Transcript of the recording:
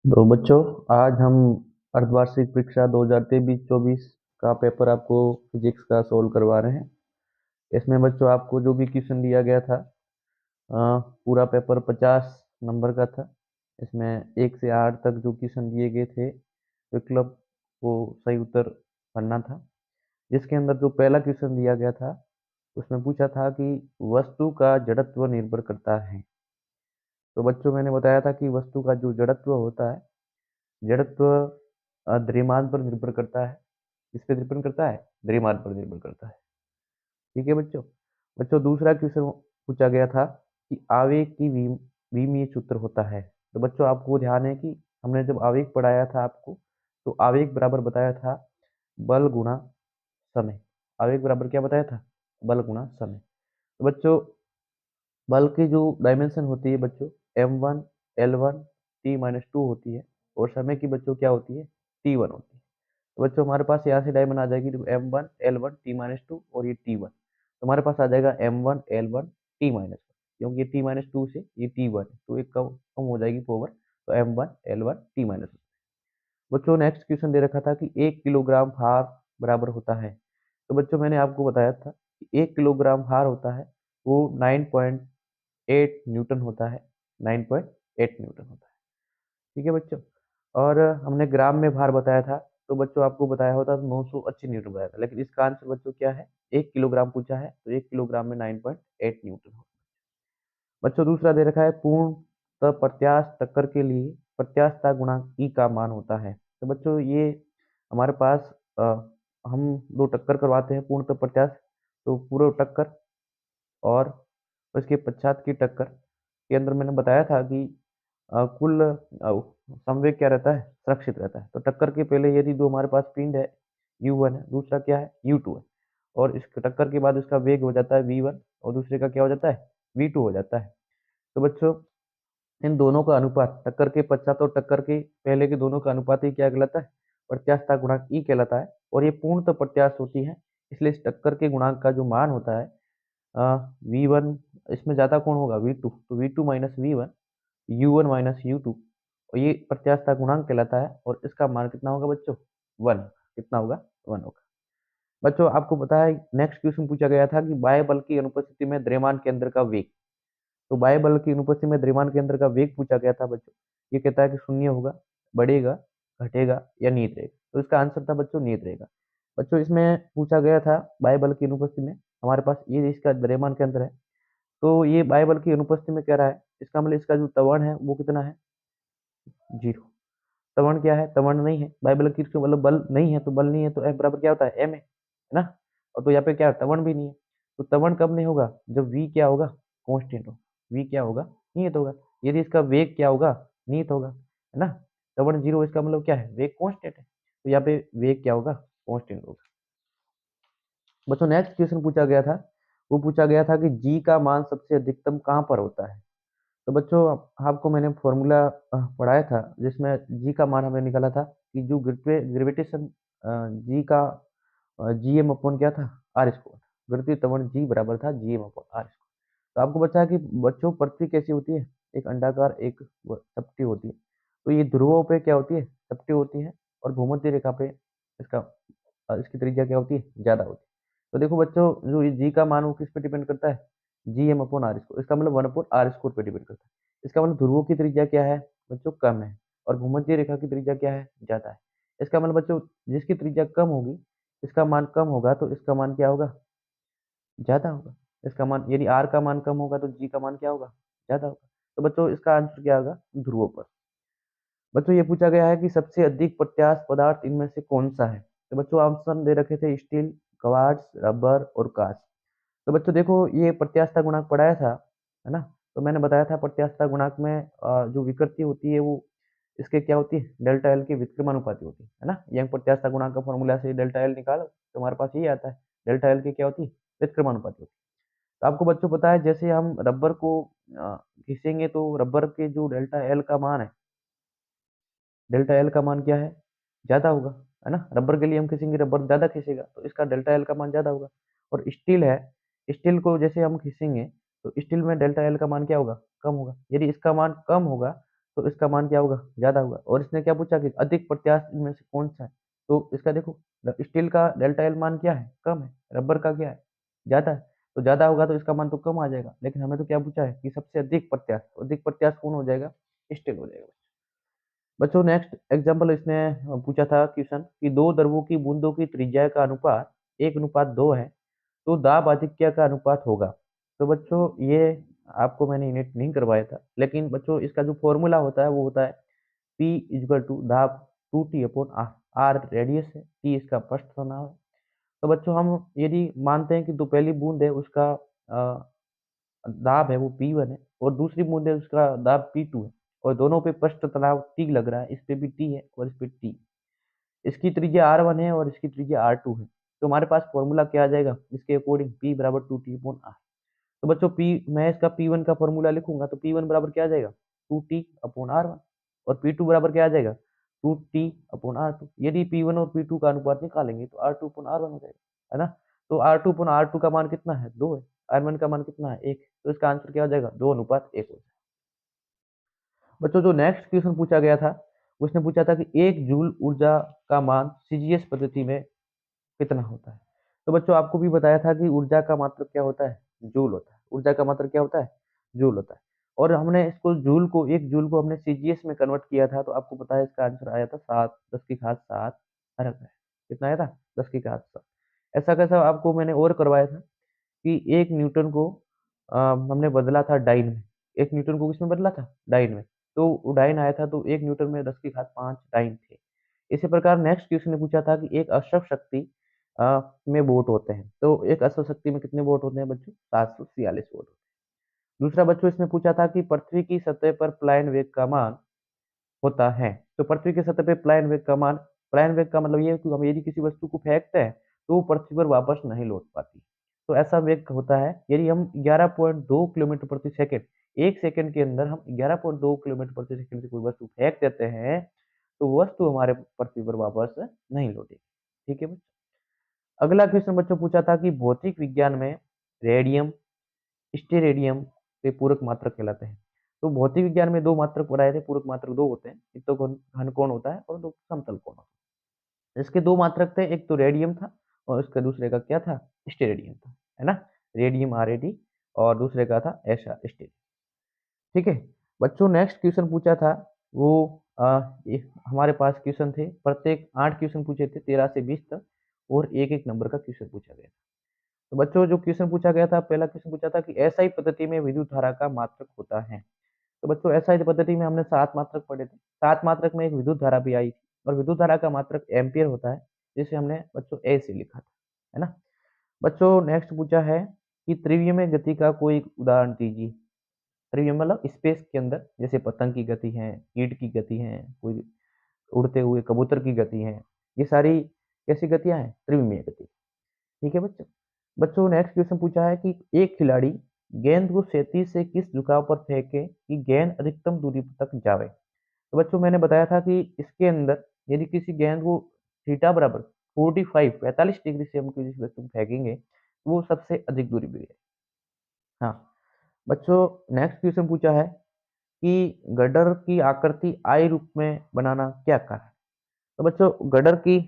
तो बच्चों, आज हम अर्धवार्षिक परीक्षा 2023-24 का पेपर आपको फिजिक्स का सोल्व करवा रहे हैं। इसमें बच्चों आपको जो भी क्वेश्चन दिया गया था, पूरा पेपर 50 नंबर का था। इसमें 1 से 8 तक जो क्वेश्चन दिए गए थे, विकल्प को सही उत्तर भरना था। जिसके अंदर जो पहला क्वेश्चन दिया गया था, उसमें पूछा था कि वस्तु का जड़त्व निर्भर करता है। तो बच्चों, मैंने बताया था कि वस्तु का जो जड़त्व होता है, जड़त्व द्रव्यमान पर निर्भर करता है। किस पे निर्भर करता है? द्रव्यमान पर निर्भर करता है। ठीक है बच्चों। बच्चों, दूसरा क्वेश्चन पूछा गया था कि आवेग की विमीय सूत्र होता है। तो बच्चों, आपको ध्यान है कि हमने जब आवेग पढ़ाया था आपको, तो आवेग बराबर बताया था बल गुणा समय। आवेग बराबर क्या बताया था? बल गुणा समय। तो बच्चों, बल की जो डायमेंशन होती है बच्चों, m1 l1 t-2 होती है, और समय की बच्चों क्या होती है? t1 होती है। तो बच्चों, हमारे पास यहाँ से डायमंड आ जाएगी m1 l1 t-2 और ये t1। तो हमारे पास आ जाएगा m1 l1 t-1, क्योंकि ये t-2 से ये t1 तो एक कम कम हो जाएगी पावर, तो m1 l1 t-1। बच्चों, नेक्स्ट क्वेश्चन दे रखा था कि 1 किलोग्राम भार बराबर होता है। तो बच्चों, मैंने आपको बताया था कि 1 किलोग्राम भार होता है वो 9.8 न्यूटन होता है। 9.8 न्यूटन होता है। ठीक है बच्चों। और हमने ग्राम में भार बताया था, तो बच्चों आपको बताया होता तो 980 न्यूटन बताया था, लेकिन इसका आंसर बच्चों क्या है? 1 किलोग्राम पूछा है, तो 1 किलोग्राम में 9.8 न्यूटन होगा। बच्चों, दूसरा दे रखा है पूर्ण प्रत्यास्थ टक्कर के लिए प्रत्यास्थता गुणांक ई का मान होता है। तो बच्चों, ये हमारे पास हम दो टक्कर करवाते हैं पूर्णतः प्रत्यास्थ, तो पूर्व टक्कर और उसके पश्चात की टक्कर के अंदर मैंने बताया था कि कुल संवेग क्या रहता है? सुरक्षित रहता है। तो टक्कर के पहले यदि दो हमारे पास पिंड है, u1 है, दूसरा क्या है? u2 है, और इस टक्कर के बाद उसका वेग हो जाता है v1, और दूसरे का क्या हो जाता है? v2 हो जाता है। तो बच्चों, इन दोनों का अनुपात, टक्कर के पश्चात और टक्कर के पहले के दोनों का अनुपात ही क्या कहलाता है? प्रत्यास्थता गुणांक ई कहलाता है। और ये पूर्णतः प्रत्यास्थ होती है, इसलिए इस टक्कर के गुणांक का जो मान होता है, v1, इसमें ज्यादा कौन होगा? v2, तो v2 minus v1, u1 minus u2, और ये प्रत्यास्थता गुणांक कहलाता है। और इसका मान कितना होगा बच्चों? 1। कितना होगा? 1 होगा। बच्चों, आपको पता है नेक्स्ट क्वेश्चन पूछा गया था कि बाह्य बल की अनुपस्थिति में द्रव्यमान के अंदर का वेग। तो बाह्य बल की अनुपस्थिति में द्रव्यमान के अंदर का वेग पूछा गया था बच्चों। ये कहता है कि शून्य होगा, बढ़ेगा, घटेगा या नियत रहेगा। तो इसका आंसर था बच्चों नियत रहेगा। बच्चों, इसमें पूछा गया था बाह्य बल की अनुपस्थिति में हमारे पास ये इसका द्रव्यमान के अंदर है, तो ये बाह्य बल की अनुपस्थिति में कह रहा है, इसका मतलब इसका जो त्वरण है वो कितना है? 0। त्वरण क्या है? त्वरण नहीं है। बाह्य बल की मतलब बल नहीं है, तो बल नहीं है तो F बराबर क्या होता है? m है ना। और तो यहाँ पे क्या त्वरण भी नहीं है, तो त्वरण कब नहीं होगा? जब v क्या होगा? कांस्टेंट हो। v क्या होगा? नियत होगा। यदि इसका वेग क्या होगा? नियत होगा, है ना। त्वरण 0, इसका मतलब क्या है? वेग कांस्टेंट है, तो यहाँ पे वेग क्या होगा? कांस्टेंट होगा। बच्चों, नेक्स्ट क्वेश्चन पूछा गया था, वो पूछा गया था कि g का मान सबसे अधिकतम कहाँ पर होता है। तो बच्चों, आपको मैंने फॉर्मूला पढ़ाया था, जिसमें जी का मान हमने निकाला था कि जो ग्रेविटेशन जी का जी एम अपॉन क्या था? Are square. गुरुत्वीय त्वरण जी बराबर था G M upon R square. तो आपको बचा है कि बच्चों पृथ्वी कैसी होती है? एक अंडाकार, एक चपटी होती है। तो ये ध्रुवों पे क्या होती है? चपटी होती है, और भूमध्य रेखा पे इसका इसकी त्रिज्या क्या होती है? ज्यादा होती है। तो देखो बच्चों, जो ये जी का मान वो किस पे डिपेंड करता है? G M upon R square. इसका मतलब 1 अपॉन आर स्क्वायर पे डिपेंड करता है। इसका मतलब ध्रुवों की त्रिज्या क्या है बच्चों? कम है, और भूमध्य रेखा की त्रिज्या क्या है? ज्यादा है। इसका मतलब बच्चों, जिसकी त्रिज्या कम होगी इसका मान कम होगा, तो इसका मान क्या होगा? ज्यादा होगा। इसका मान, यदि आर का मान कम होगा तो जी का मान क्या होगा? ज्यादा होगा। तो बच्चों, इसका आंसर क्या होगा? ध्रुवों पर। बच्चों, ये पूछा गया है कि सबसे अधिक प्रत्यास्थ पदार्थ इनमें से कौन सा है। तो बच्चों, ऑप्शन दे रखे थे स्टील, क्वार्ट्ज, रबर और कांच। तो बच्चों देखो, ये प्रत्यास्थता गुणांक पढ़ाया था, है ना। तो मैंने बताया था प्रत्यास्थता गुणांक में जो विकृति होती है वो इसके क्या होती है? डेल्टा एल की व्युत्क्रमानुपाती होती है ना। यंग प्रत्यास्थता गुणांक का फॉर्मूला से डेल्टा एल निकालो तो हमारे पास यही आता है। डेल्टा एल की क्या होती है? व्युत्क्रमानुपाती होती है। तो आपको बच्चों पता है, जैसे हम रबर को खींचेंगे तो रबर के जो डेल्टा एल का मान है, डेल्टा एल का मान क्या है? ज्यादा होगा, है ना। रबर के लिए हम खींचेंगे, रबर ज्यादा खींचेगा, तो इसका डेल्टा एल का मान ज्यादा होगा। और स्टील है, स्टील को जैसे हम खींचेंगे तो स्टील में डेल्टा एल का मान क्या होगा? कम होगा। यदि इसका मान कम होगा तो इसका मान क्या होगा, ज्यादा होगा। और इसने क्या पूछा कि अधिक प्रत्यास्थ इनमें से कौन सा है, तो इसका देखो स्टील का डेल्टा एल मान क्या है, कम है, रबर का क्या है, ज्यादा है। तो ज्यादा होगा तो इसका मान तो कम आ जाएगा, लेकिन हमें तो क्या पूछा है कि सबसे अधिक प्रत्यास्थ, तो अधिक प्रत्यास्थ कौन हो जाएगा, स्टील हो जाएगा। बच्चों नेक्स्ट एग्जाम्पल इसने पूछा था क्वेश्चन कि दो द्रवों की बूंदों की त्रिज्या का अनुपात 1:2 है, तो दाब आधिक्य का अनुपात होगा। तो बच्चों ये आपको मैंने यूनिट नहीं करवाया था, लेकिन बच्चों इसका जो फॉर्मूला होता है वो होता है P इक्वल टू दाब 2T upon R, R radius है, टी इसका पृष्ठ तनाव है। तो बच्चों हम यदि मानते हैं कि जो पहली बूंद है उसका दाब है वो P1 है, और दूसरी बूंद है उसका दाब P2 है, और दोनों पे पृष्ठ तनाव T लग रहा है, इस पे भी T है और इस पे T। इसकी त्रिज्या R1 है और इसकी त्रिज्या R2 है। तो हमारे पास फॉर्मूला क्या आ जाएगा इसके अकॉर्डिंग, P बराबर 2T अपॉन R। तो बच्चों P, मैं इसका P1 का फॉर्मूला लिखूंगा तो P1 बराबर क्या आ जाएगा 2T अपॉन R1, और P2 बराबर क्या आ जाएगा 2T अपॉन R2। यदि P1 और P2 का अनुपात निकालेंगे तो R2 अपॉन R1 हो जाएगा, है ना। तो R2 अपॉन R2 का मान कितना है, 2 है, R1 का मान कितना है, 1। तो इसका आंसर क्या हो जाएगा, 2:1 हो जाएगा। बच्चों जो नेक्स्ट क्वेश्चन पूछा गया था उसने पूछा था कि 1 जूल ऊर्जा का मान सीजीएस पद्धति में कितना होता है। तो बच्चों आपको भी बताया था कि ऊर्जा का मात्रक क्या होता है, जूल होता है। ऊर्जा का मात्रक क्या होता है, जूल होता है। और हमने इसको जूल को, 1 जूल को हमने सीजीएस में कन्वर्ट किया था, तो आपको पता है इसका आंसर आया था 7 10 की घात 7 अर्ग है। कितना आया था, 10 की घात 7। ऐसा कैसा आपको मैंने और करवाया था कि 1 न्यूटन को हमने बदला था डाइन में। 1 न्यूटन को किसमें बदला था, डाइन में। तो वो डाइन आया था, तो 1 न्यूटन में 10 की घात 5 डाइन थे। इसी प्रकार नेक्स्ट क्वेश्चन ने पूछा था कि एक अश्व शक्ति में वोट होते हैं, तो एक अश्व शक्ति में कितने वोट होते हैं बच्चों, 746 वोट होते हैं। दूसरा बच्चों इसमें पूछा था कि पृथ्वी की सतह पर प्लायन वेग का मान होता है। तो पृथ्वी की सतह पे प्लायन वेग का मान, प्लायन वेग का मतलब ये है कि हम यदि किसी वस्तु को फेंकते हैं तो वो पृथ्वी पर वापस नहीं लौट पाती। तो ऐसा वेग होता है यदि हम 11.2 किलोमीटर प्रति सेकंड, 1 सेकंड के अंदर हम 11.2 किलोमीटर प्रति सेकंड से कोई वस्तु फेंक देते हैं, तो वो वस्तु हमारे पृथ्वी पर वापस नहीं लौटेगी। ठीक है बच्चों। अगला क्वेश्चन बच्चों पूछा था कि भौतिक विज्ञान में रेडियम स्टेरेडियम के पूरक मात्रक कहलाते हैं। तो भौतिक विज्ञान में दो मात्रक पढ़ाए थे, पूरक मात्रक दो होते हैं, एक तो घन कोण होता है और दो समतल कोण होता है। इसके दो मात्रक थे, एक तो रेडियम था और उसका दूसरे का क्या था, स्टेरेडियम था, है ना। रेडियम RAD और दूसरे का था SR स्टेरियम। ठीक है बच्चों। नेक्स्ट क्वेश्चन पूछा था वो हमारे पास क्वेश्चन थे, प्रत्येक 8 क्वेश्चन पूछे थे 13 से 20 तक, और एक एक नंबर का क्वेश्चन पूछा गया। तो बच्चों जो क्वेश्चन पूछा गया था, पहला क्वेश्चन पूछा था कि एसआई पद्धति में विद्युत धारा का मात्रक होता है। तो बच्चों एसआई पद्धति में हमने 7 मात्रक पढ़े थे, 7 मात्रक में एक विद्युत धारा भी आई थी, और विद्युत धारा का मात्रक एम्पियर होता है, जिसे हमने बच्चों ए से लिखा था, है ना। बच्चों नेक्स्ट पूछा है कि त्रिविमीय गति का कोई उदाहरण दीजिए। त्रिविमीय मतलब स्पेस के अंदर, जैसे पतंग की गति है, कीट की गति है, कोई उड़ते हुए कबूतर की गति है, ये सारी कैसी गतियां हैं, त्रिविमीय गति। ठीक है बच्चों। बच्चों नेक्स्ट क्वेश्चन पूछा है कि एक खिलाड़ी गेंद को क्षैतिज से किस झुकाव पर फेंके कि गेंद अधिकतम दूरी तक जावे। तो बच्चों मैंने बताया था कि इसके अंदर यदि किसी गेंद को थीटा बराबर 45 डिग्री से हम किसी वस्तु को फेंकेंगे तो वो सबसे अधिक दूरी भी है। हाँ बच्चों नेक्स्ट क्वेश्चन पूछा है कि गडर की आकृति आई रूप में बनाना क्या कारण है। तो बच्चों गडर की